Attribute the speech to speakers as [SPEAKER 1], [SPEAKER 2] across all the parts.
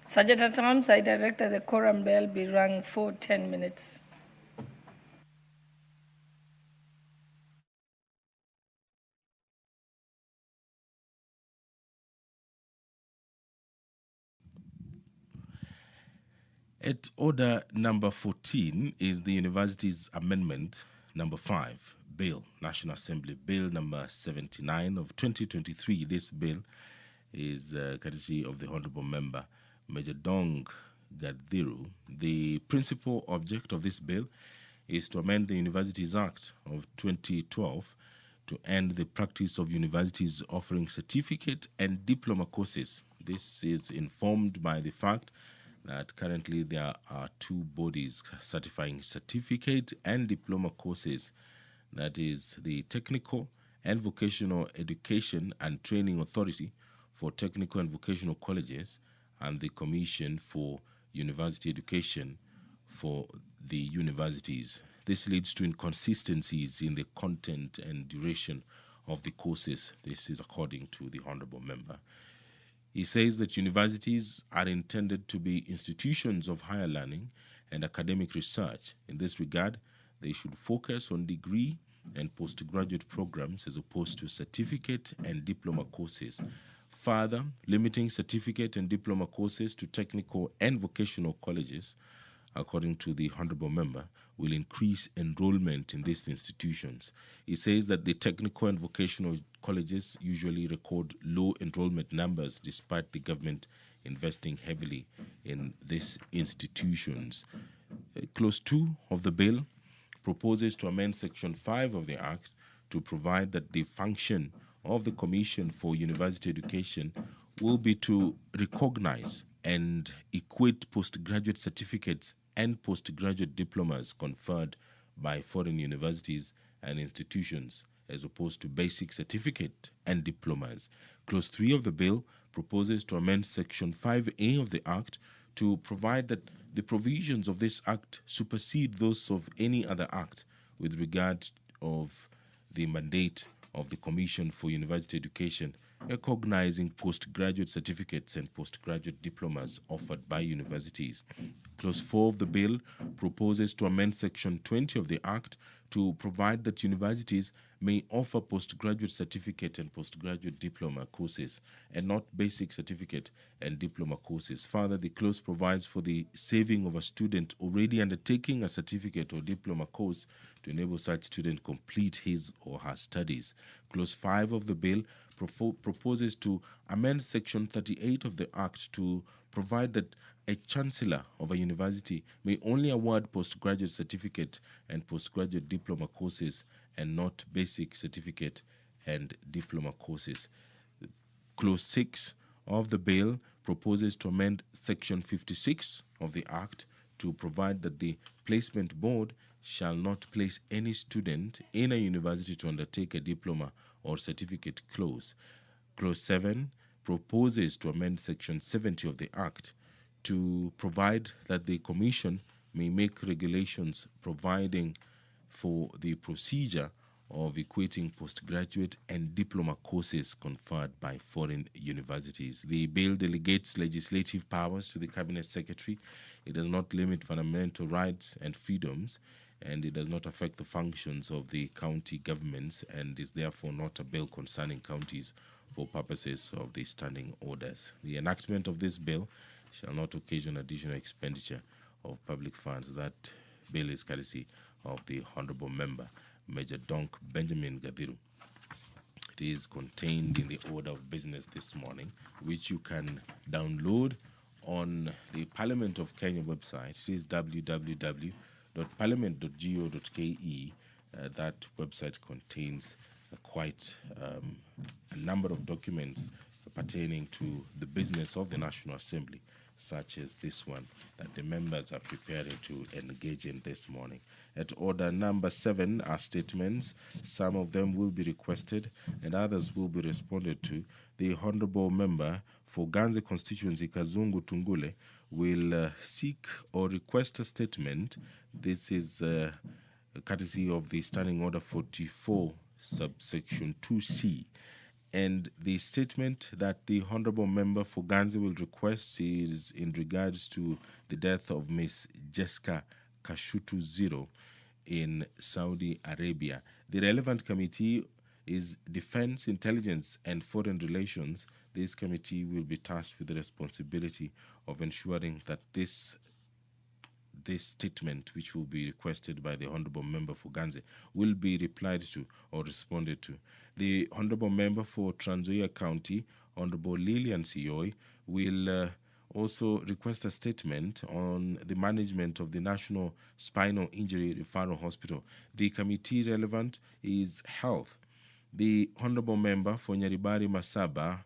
[SPEAKER 1] Sergeant at Arms, I direct that the quorum bell be rung for 10 minutes.
[SPEAKER 2] At order number 14 is the University's Amendment number 5, Bill, National Assembly Bill number 79 of 2023. This bill is courtesy of the Honorable Member, Major Dong Gadhiru. The principal object of this bill is to amend the Universities Act of 2012 to end the practice of universities offering certificate and diploma courses. This is informed by the fact that currently there are two bodies certifying certificate and diploma courses. That is the Technical and Vocational Education and Training Authority for Technical and Vocational Colleges and the Commission for University Education for the universities. This leads to inconsistencies in the content and duration of the courses. This is according to the Honorable Member. He says that universities are intended to be institutions of higher learning and academic research. In this regard, they should focus on degree and postgraduate programs as opposed to certificate and diploma courses. Further, limiting certificate and diploma courses to technical and vocational colleges, according to the Honorable Member, will increase enrollment in these institutions. He says that the technical and vocational colleges usually record low enrollment numbers despite the government investing heavily in these institutions. Clause 2 of the bill proposes to amend Section 5 of the Act to provide that the function of the Commission for University Education will be to recognize and equate postgraduate certificates and postgraduate diplomas conferred by foreign universities and institutions as opposed to basic certificate and diplomas. Clause 3 of the bill proposes to amend Section 5A of the Act to provide that the provisions of this Act supersede those of any other Act with regard of the mandate of the Commission for University Education, recognizing postgraduate certificates and postgraduate diplomas offered by universities. Clause 4 of the bill proposes to amend Section 20 of the Act to provide that universities may offer postgraduate certificate and postgraduate diploma courses and not basic certificate and diploma courses. Further, the clause provides for the saving of a student already undertaking a certificate or diploma course to enable such student complete his or her studies. Clause 5 of the bill proposes to amend Section 38 of the Act to provide that a chancellor of a university may only award postgraduate certificate and postgraduate diploma courses and not basic certificate and diploma courses. Clause 6 of the bill proposes to amend Section 56 of the Act to provide that the placement board shall not place any student in a university to undertake a diploma or certificate course. Clause 7 proposes to amend Section 70 of the Act to provide that the Commission may make regulations providing for the procedure of equating postgraduate and diploma courses conferred by foreign universities. The bill delegates legislative powers to the Cabinet Secretary. It does not limit fundamental rights and freedoms, and it does not affect the functions of the county governments and is therefore not a bill concerning counties for purposes of the standing orders. The enactment of this bill shall not occasion additional expenditure of public funds. That bill is courtesy of the Honorable Member, Major Donk Benjamin Gadhiru. It is contained in the order of business this morning, which you can download on the Parliament of Kenya website. It is www.parliament.go.ke. That website contains quite a number of documents pertaining to the business of the National Assembly, such as this one that the members are preparing to engage in this morning. At order number 7 are statements. Some of them will be requested and others will be responded to. The Honorable Member for Ganze Constituency, Kazungu Tungule, will seek or request a statement. This is courtesy of the Standing Order 44, subsection 2C. And the statement that the Honorable Member for Ganze will request is in regards to the death of Miss Jessica Kashutu Zero in Saudi Arabia. The relevant committee is Defense, Intelligence, and Foreign Relations. This committee will be tasked with the responsibility of ensuring that this statement, which will be requested by the Honorable Member for Ganze, will be replied to or responded to. The Honorable Member for Trans Nzoia County, Honorable Lillian Sioy, will also request a statement on the management of the National Spinal Injury Referral Hospital. The committee relevant is Health. The Honorable Member for Nyaribari Masaba,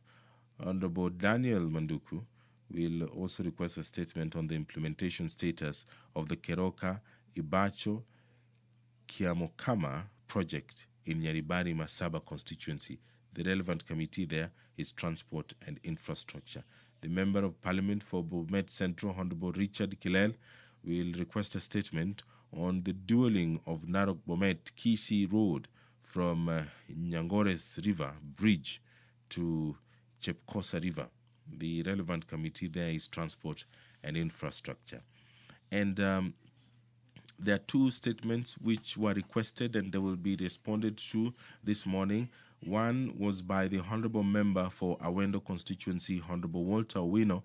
[SPEAKER 2] Honorable Daniel Manduku, will also request a statement on the implementation status of the Keroka Ibacho Kiamokama project in Nyaribari Masaba constituency. The relevant committee there is Transport and Infrastructure. The Member of Parliament for Bomet Central, Honorable Richard Kilel, will request a statement on the dualling of Narok Bomet Kisi Road from Nyangores River Bridge to Chepkosa River. The relevant committee there is Transport and Infrastructure. And there are two statements which were requested and they will be responded to this morning. One was by the Honorable Member for Awendo constituency, Honorable Walter Owino,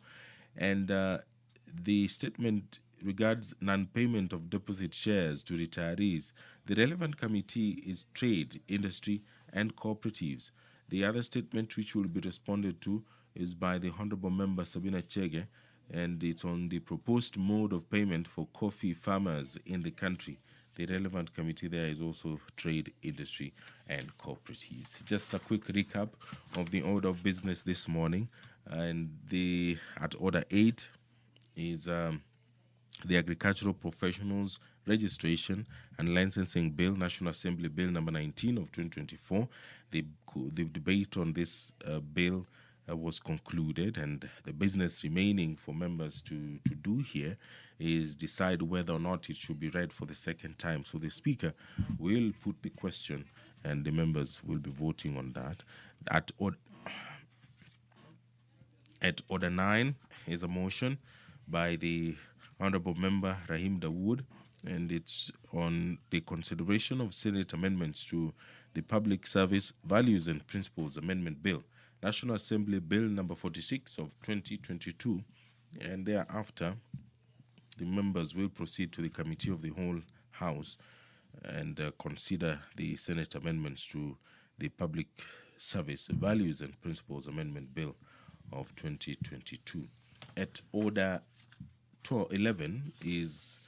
[SPEAKER 2] and the statement regards non-payment of deposit shares to retirees. The relevant committee is Trade, Industry, and Cooperatives. The other statement which will be responded to is by the Honorable Member Sabina Chege, and it's on the proposed mode of payment for coffee farmers in the country. The relevant committee there is also Trade, Industry, and Cooperatives. Just a quick recap of the order of business this morning. And at order 8 is the Agricultural Professionals Registration and Licensing Bill, National Assembly Bill number 19 of 2024. The debate on this bill was concluded, and the business remaining for members to do here is decide whether or not it should be read for the second time. So the Speaker will put the question and the members will be voting on that. At order 9 is a motion by the Honorable Member Rahim Dawood, and it's on the consideration of Senate amendments to the Public Service Values and Principles Amendment Bill, National Assembly Bill number 46 of 2022, and thereafter the members will proceed to the Committee of the Whole House and consider the Senate amendments to the Public Service Values and Principles Amendment Bill of 2022. At order 11 is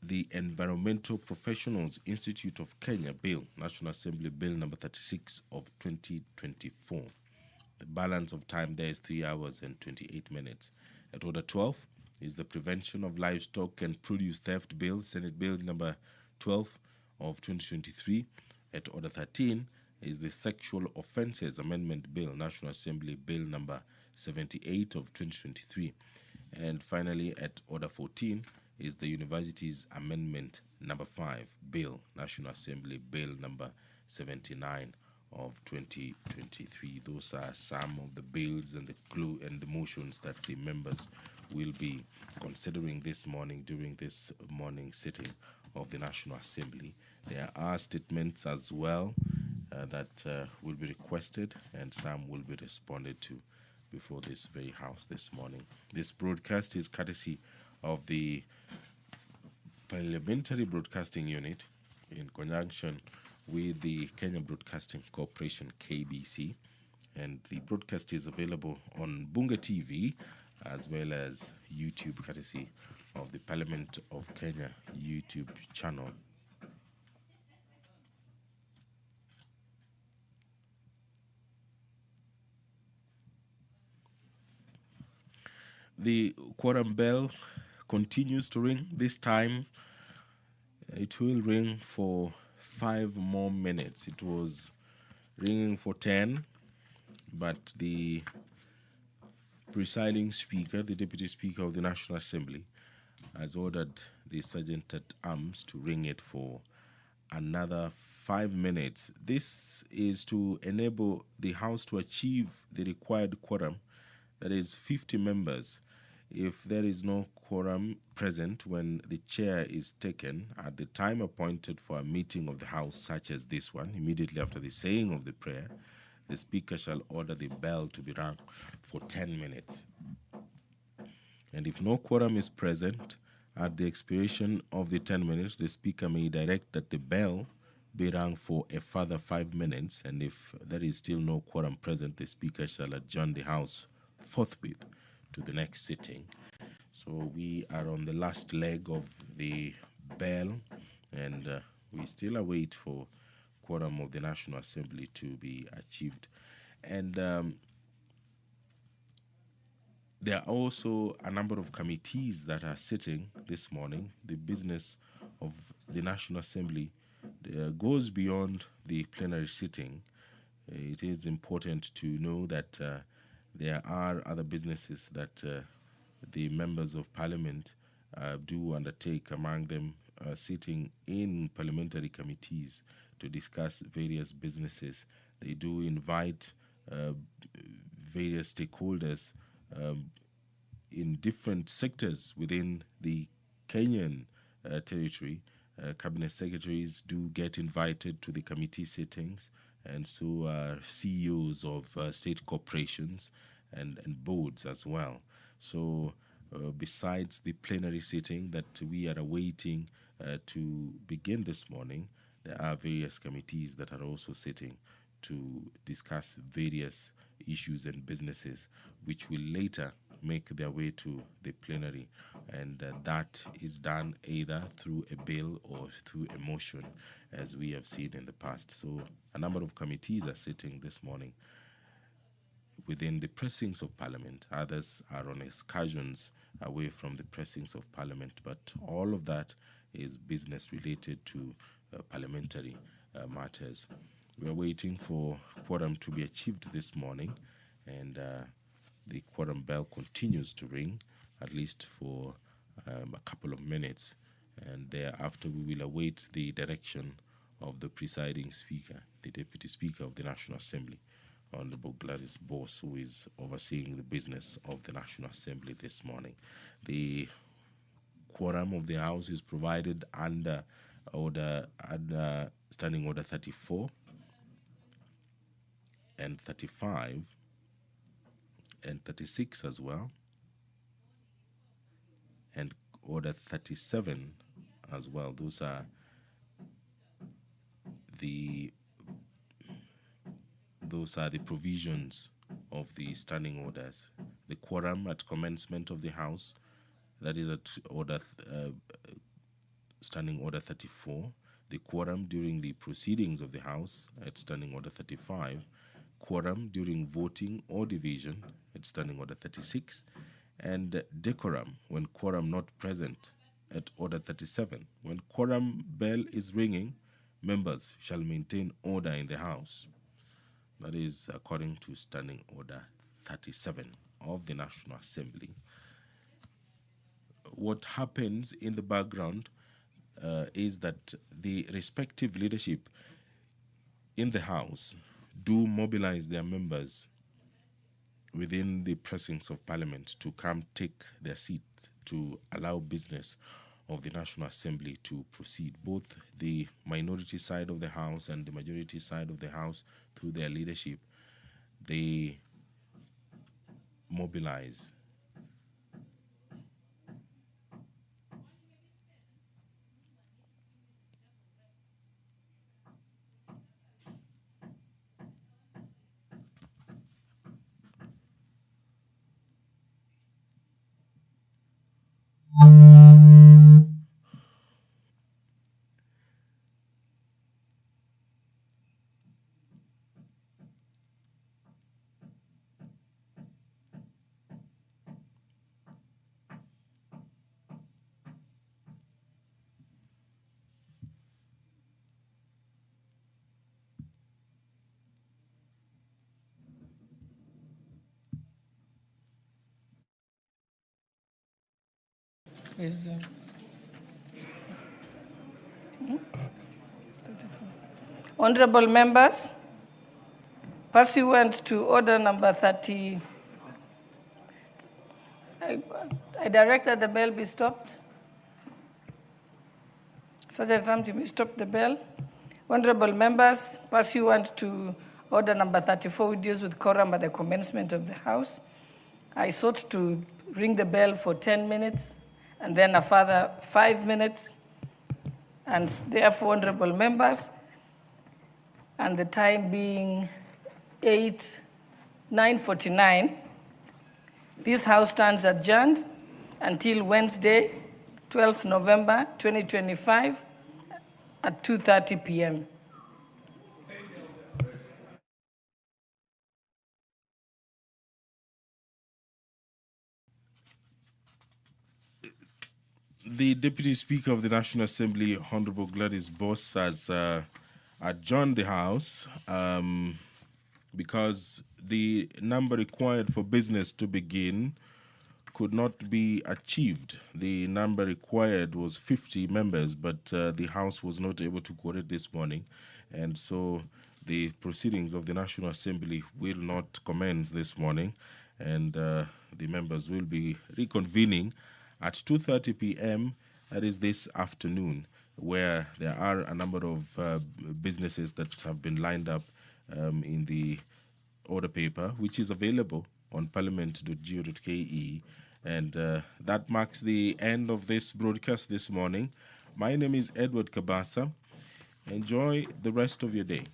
[SPEAKER 2] the Environmental Professionals Institute of Kenya Bill, National Assembly Bill number 36 of 2024. The balance of time there is 3 hours and 28 minutes. At order 12 is the Prevention of Livestock and Produce Theft Bill, Senate Bill number 12 of 2023. At order 13 is the Sexual Offences Amendment Bill, National Assembly Bill number 78 of 2023. And finally, at order 14 is the Universities Amendment number 5 Bill, National Assembly Bill number 79 of 2023. Those are some of the bills and the motions that the members will be considering this morning during this morning sitting of the National Assembly. There are statements as well that will be requested, and some will be responded to before this very house this morning. This broadcast is courtesy of the Parliamentary Broadcasting Unit in conjunction with the Kenya Broadcasting Corporation, KBC, and the broadcast is available on Bunga TV as well as YouTube, courtesy of the Parliament of Kenya YouTube channel. The quorum bell continues to ring. This time it will ring for 5 more minutes. It was ringing for 10, but the presiding speaker, the Deputy Speaker of the National Assembly, has ordered the Sergeant at Arms to ring it for another 5 minutes. This is to enable the House to achieve the required quorum, that is 50 members. If there is no quorum present when the chair is taken at the time appointed for a meeting of the House, such as this one, immediately after the saying of the prayer, the Speaker shall order the bell to be rung for 10 minutes. And if no quorum is present, at the expiration of the 10 minutes, the Speaker may direct that the bell be rung for a further 5 minutes, and if there is still no quorum present, the Speaker shall adjourn the House forthwith to the next sitting. So we are on the last leg of the bell, and we still await for quorum of the National Assembly to be achieved. And there are also a number of committees that are sitting this morning. The business of the National Assembly goes beyond the plenary sitting. It is important to know that there are other businesses that the members of parliament do undertake, among them sitting in parliamentary committees to discuss various businesses. They do invite various stakeholders in different sectors within the Kenyan territory. Cabinet secretaries do get invited to the committee sittings, and so are CEOs of state corporations and boards as well. So besides the plenary sitting that we are awaiting to begin this morning, there are various committees that are also sitting to discuss various issues and businesses which will later make their way to the plenary, and that is done either through a bill or through a motion, as we have seen in the past. So a number of committees are sitting this morning within the precincts of Parliament. Others are on excursions away from the precincts of Parliament, but all of that is business related to parliamentary matters. We are waiting for quorum to be achieved this morning, and the quorum bell continues to ring, at least for a couple of minutes, and thereafter we will await the direction of the presiding speaker, the Deputy Speaker of the National Assembly, Honorable Gladys Boss, who is overseeing the business of the National Assembly this morning. The quorum of the House is provided under Standing Order 34 and 35 and 36 as well, and Order 37 as well. Those are the provisions of the standing orders. The quorum at commencement of the House, that is at Standing Order 34, the quorum during the proceedings of the House at Standing Order 35, quorum during voting or division at Standing Order 36, and decorum when quorum not present at Order 37. When quorum bell is ringing, members shall maintain order in the House. That is according to Standing Order 37 of the National Assembly. What happens in the background is that the respective leadership in the House do mobilize their members within the precincts of Parliament to come take their seat to allow business of the National Assembly to proceed. Both the minority side of the House and the majority side of the House, through their leadership, they mobilize.
[SPEAKER 1] Is 34. Honorable members, pursuant to order number 30, I direct that the bell be stopped. Sergeant Ramji, may stop the bell. Honorable members, pursuant to order number 34, which deals with quorum at the commencement of the House, I sought to ring the bell for 10 minutes and then a further 5 minutes. And therefore, honorable members, and the time being 9:49, this House stands adjourned until Wednesday, 12th November 2025 at 2:30 p.m.
[SPEAKER 2] The Deputy Speaker of the National Assembly, Honorable Gladys Boss, has adjourned the House because the number required for business to begin could not be achieved. The number required was 50 members, but the House was not able to quorum this morning, and so the proceedings of the National Assembly will not commence this morning, and the members will be reconvening at 2:30 p.m., that is this afternoon, where there are a number of businesses that have been lined up in the order paper, which is available on parliament.go.ke. And that marks the end of this broadcast this morning. My name is Edward Kabasa. Enjoy the rest of your day.